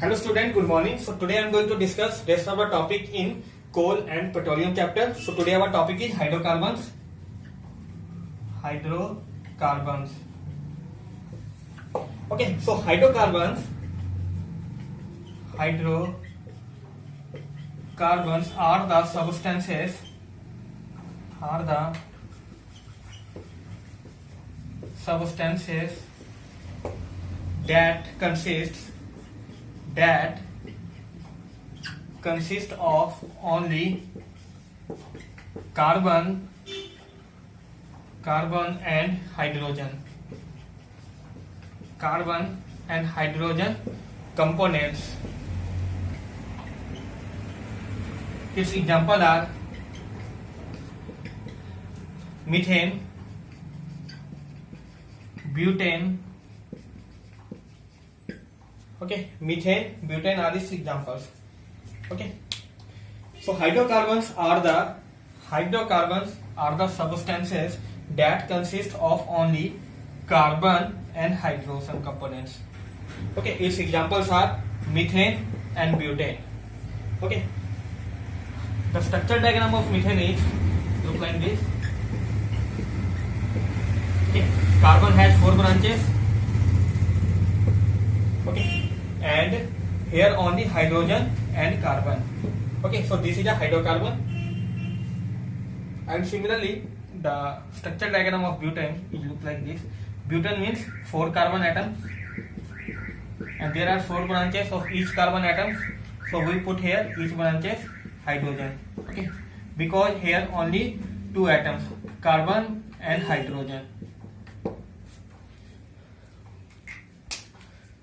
Hello student, good morning. So today I am going to discuss rest of the topic in coal and petroleum chapter. So today our topic is hydrocarbons. Hydrocarbons. Okay, so hydrocarbons are the substances that consist of only carbon and hydrogen components. Its example are methane, butane. Okay, methane, butane are these examples. Okay, so hydrocarbons are the substances that consist of only carbon and hydrogen components. Okay, its examples are methane and butane. Okay, the structure diagram of methane is look like this. Okay, carbon has 4 branches. Okay, and here only hydrogen and carbon. Okay, so this is a hydrocarbon. And similarly, the structure diagram of butane it looks like this. Butane means 4 carbon atoms, and there are 4 branches of each carbon atom. So we put here each branch is hydrogen. Okay, because here only 2 atoms, carbon and hydrogen.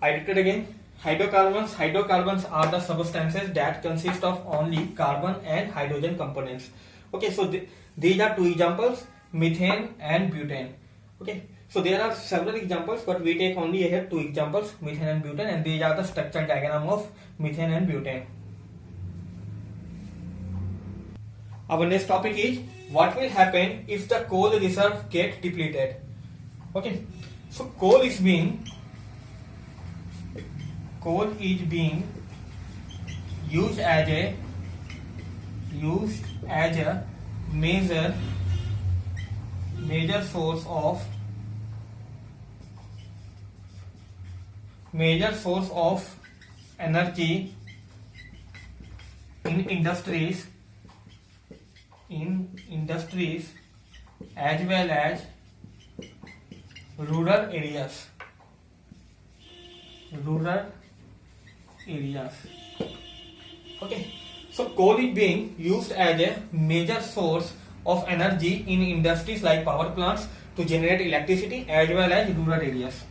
I repeat again. Hydrocarbons are the substances that consist of only carbon and hydrogen components. Okay, so these are 2 examples, methane and butane. Okay, so there are several examples, but we take only here 2 examples, methane and butane, and these are the structure diagram of methane and butane. Our next topic is what will happen if the coal reserve get depleted. Okay, so coal is being used as a major source of energy in industries as well as rural areas. Okay, so coal is being used as a major source of energy in industries like power plants to generate electricity as well as rural areas.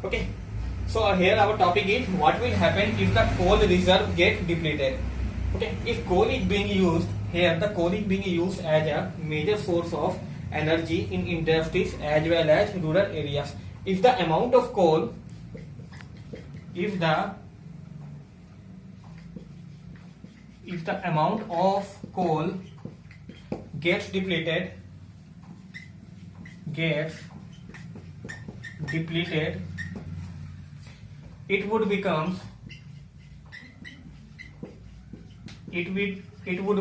Okay, so here our topic is what will happen if the coal reserve get depleted. Okay, if coal is being used here, the coal is being used as a major source of energy in industries as well as rural areas. If the amount of coal gets depleted, it would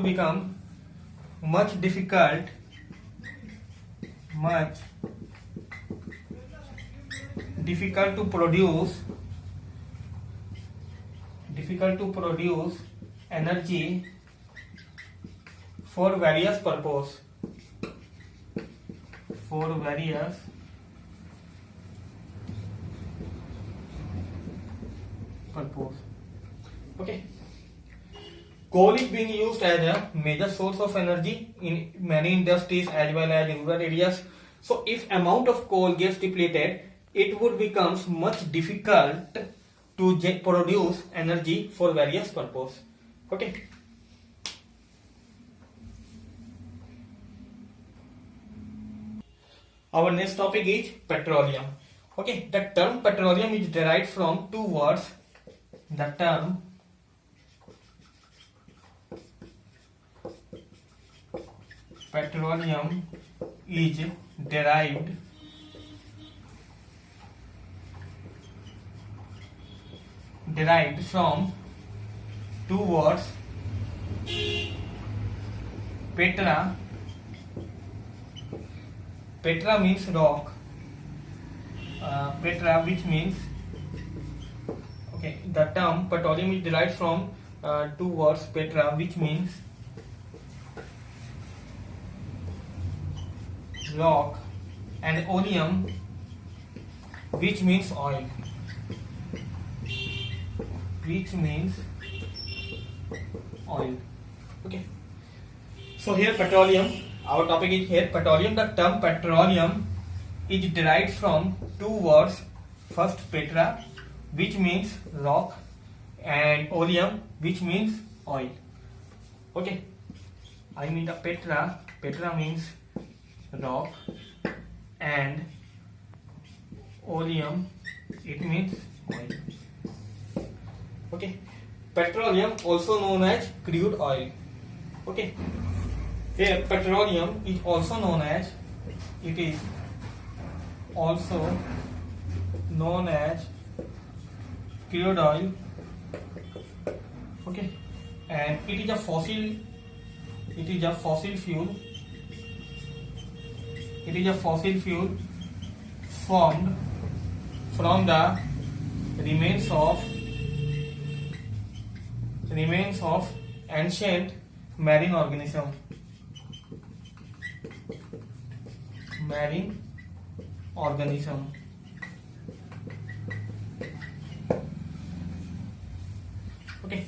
become much difficult to produce energy for various purposes. Okay, coal is being used as a major source of energy in many industries as well as rural areas. So if amount of coal gets depleted, it would become much difficult to produce energy for various purposes. Okay. Our next topic is petroleum. Okay, the term petroleum is derived from 2 words. The term petroleum is derived from two words petra. Petra means rock. Petra, which means, okay, the term petroleum is derived from two words petra, which means rock, and oleum, which means oil. Which means oil. Okay. So here petroleum, our topic is here petroleum. The term petroleum is derived from two words. First petra, which means rock, and oleum, which means oil. Okay. I mean the petra. Petra means rock, and oleum, it means oil. Okay. Petroleum, also known as crude oil. Okay. Here petroleum is also known as, it is also known as crude oil. Okay. And it is a fossil fuel. It is a fossil fuel formed from the remains of ancient marine organism. Okay.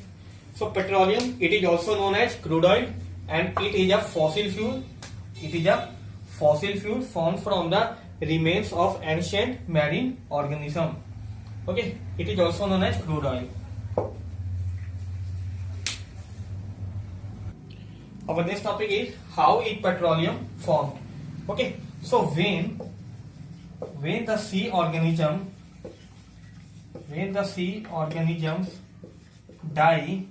So petroleum, it is also known as crude oil, and it is a fossil fuel. It is a fossil fuel formed from the remains of ancient marine organism. Okay. It is also known as crude oil. Our next topic is how is petroleum formed. Okay. So when the sea organisms die,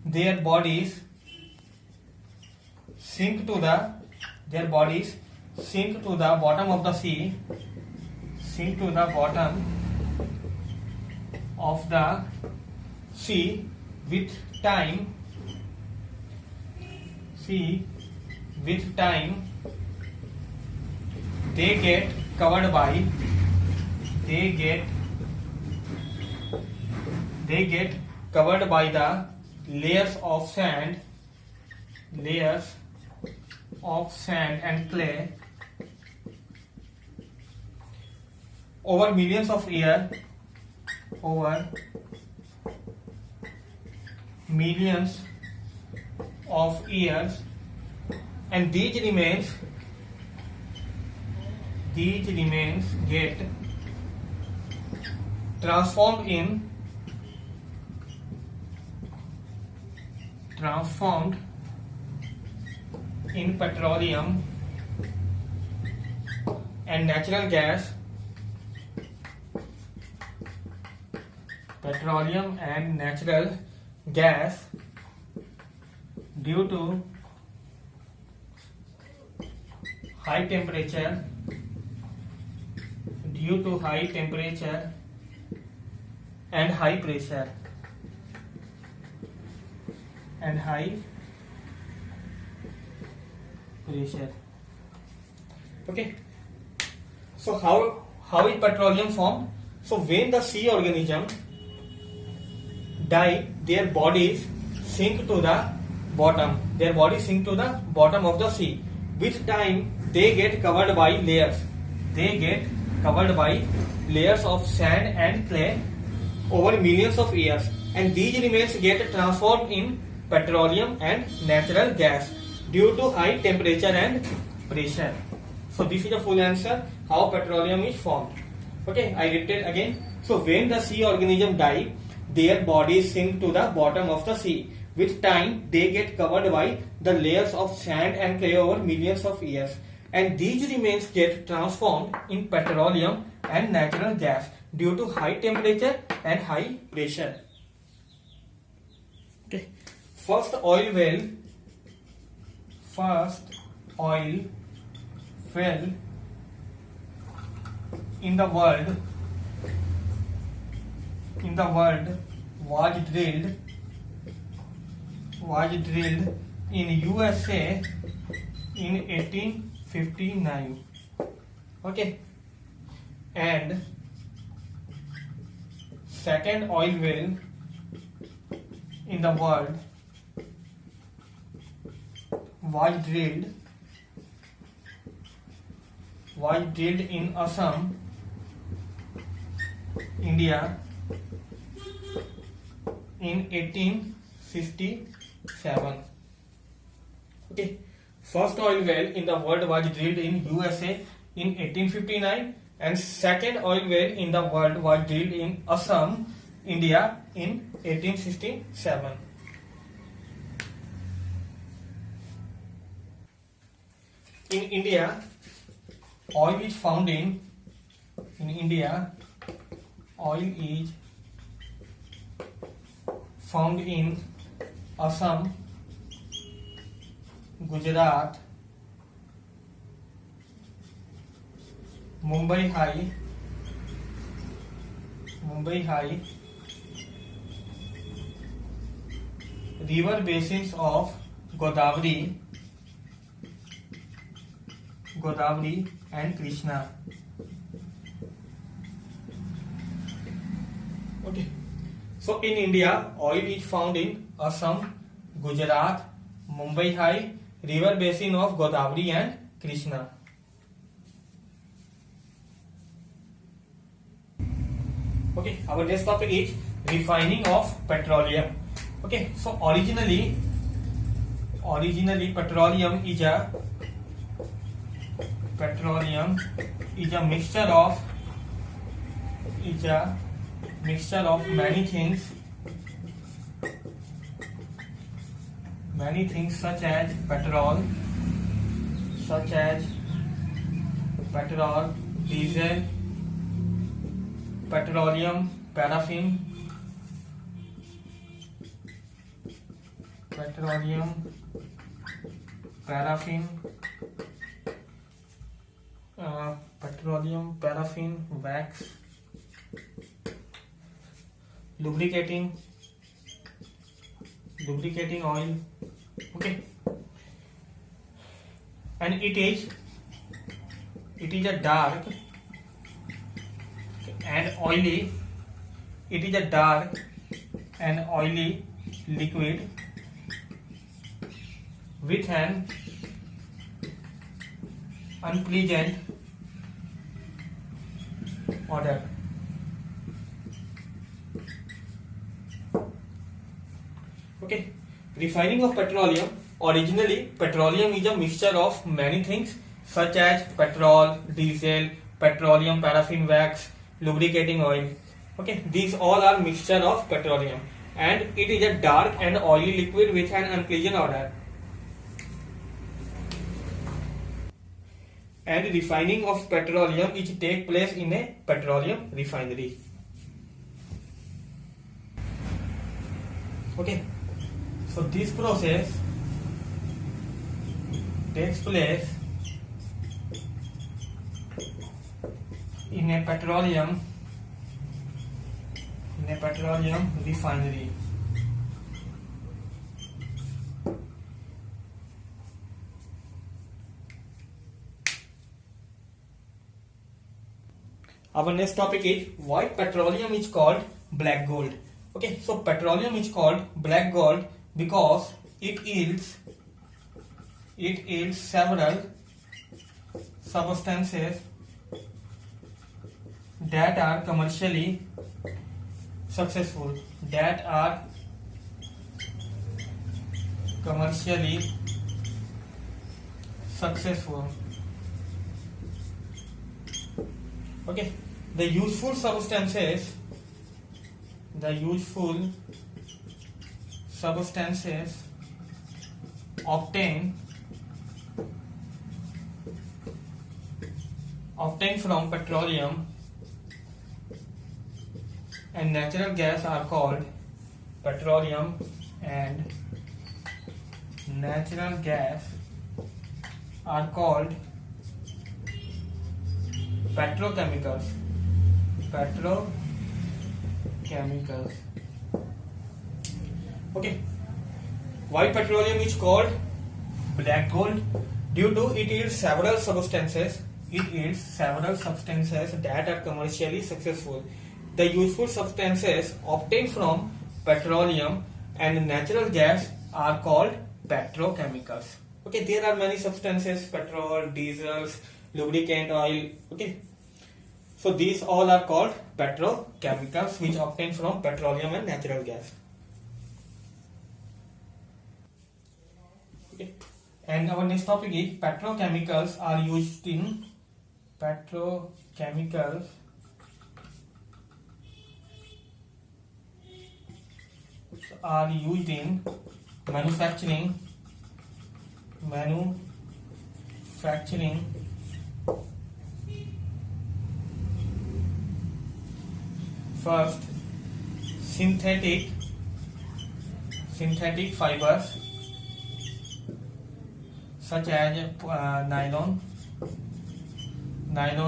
their bodies sink to the bottom of the sea, with time they get covered by the layers of sand and clay over millions of years, and these remains get transformed in petroleum and natural gas. Due to high temperature and high pressure. Okay. So how is petroleum formed? So when the sea organism die, their bodies sink to the bottom. Of the sea. With time, they get covered by layers of sand and clay over millions of years, and these remains get transformed in petroleum and natural gas due to high temperature and pressure. So this is the full answer how petroleum is formed. Okay, I repeat again. So when the sea organism die, their bodies sink to the bottom of the sea. With time, they get covered by the layers of sand and clay over millions of years, and these remains get transformed in petroleum and natural gas due to high temperature and high pressure. Okay. First oil well in the world in the world was drilled in USA in 1859. Okay, and second oil well in the world was drilled in Assam, India in 1867. Okay, first oil well in the world was drilled in USA in 1859 and second oil well in the world was drilled in Assam, India in 1867. In India, oil is found in Assam, Gujarat, Mumbai High, river basins of Godavari and Krishna. Okay, so in India, oil is found in Assam, Gujarat, Mumbai High, river basin of Godavari and Krishna. Okay, our next topic is refining of petroleum. Okay, so originally petroleum is a mixture of many things such as petrol, diesel, petroleum, paraffin, wax, lubricating oil. Okay, and it is a dark and oily liquid with an unpleasant odor. Okay, refining of petroleum. Originally, petroleum is a mixture of many things such as petrol, diesel, petroleum, paraffin, wax, lubricating oil. Okay, these all are mixture of petroleum, and it is a dark and oily liquid with an unpleasant odor. And refining of petroleum is take place in a petroleum refinery. Okay, so this process takes place in a petroleum refinery. Our next topic is why petroleum is called black gold. Okay, so petroleum is called black gold because it yields several substances that are commercially successful. Okay, the useful substances obtained from petroleum and natural gas are called petroleum and natural gas are called petrochemicals. petrochemicals. Okay. Why petroleum is called black gold? Due to it yields several substances. It yields several substances that are commercially successful. The useful substances obtained from petroleum and natural gas are called petrochemicals. Okay, there are many substances: petrol, diesels, lubricant oil. Okay, so these all are called petrochemicals, which obtained from petroleum and natural gas. Okay. And our next topic is petrochemicals are used in manufacturing first synthetic fibers such as nylon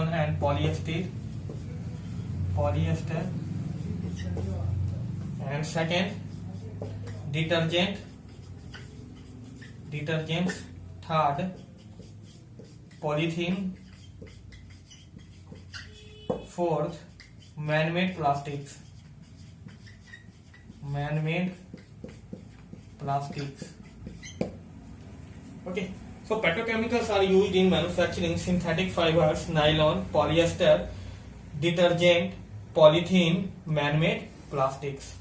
and polyester, and second detergents, third polythene, fourth man-made plastics. Okay, so petrochemicals are used in manufacturing synthetic fibers, nylon, polyester, detergent, polythene, man-made plastics.